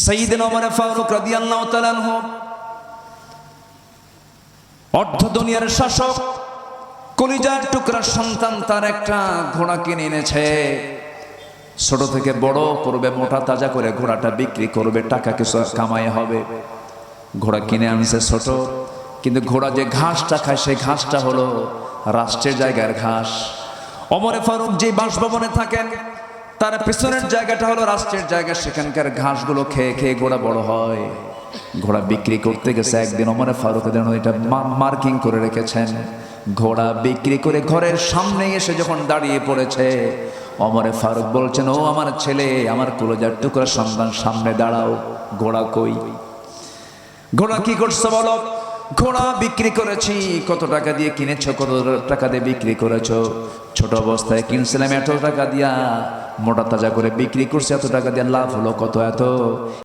সাইয়েদনা ওমর ফারুক রাদিয়াল্লাহু তাআলা আনহু অর্ধ দুনিয়ার শাসক, কলিজার টুকরা সন্তান, তার একটা ঘোড়া কিনে এনেছে। ছোট থেকে বড় করবে, মোটা তাজা করে ঘোড়াটা বিক্রি করবে, টাকা কিছু কামাই হবে। ঘোড়া কিনে আনছে ছোট, কিন্তু ঘোড়া যে ঘাসটা খায় সেই ঘাসটা হলো রাষ্ট্রের জায়গার ঘাস। ওমর ফারুক যে বাসভবনে থাকেন তার পিছনের জায়গাটা হলো রাষ্ট্রের জায়গা, সেখানকার ঘাসগুলো খেয়ে খেয়ে ঘোড়া বড় হয়। ঘোড়া বিক্রি করতে গেছে একদিন ওমর ফারুক যেন এটা মার্কিং করে রেখেছেন। ঘোড়া বিক্রি করে ঘরের সামনে এসে যখন দাঁড়িয়ে পড়েছে, ওমর ফারুক বলছেন, ও আমার ছেলে, আমার কলিজার টুকরা সন্তান, সামনে দাঁড়াও। ঘোড়া কই? ঘোড়া কি করছো বলো? ঘোড়া বিক্রি করেছি। কত টাকা দিয়ে কিনেছো? কত টাকা দিয়ে বিক্রি করেছো? ছোট অবস্থায় কিনছিলাম এত টাকা দিয়া, মোটা তাজা করে বিক্রি করছে এত টাকা দিয়ে, লাভ হলো কত? এত।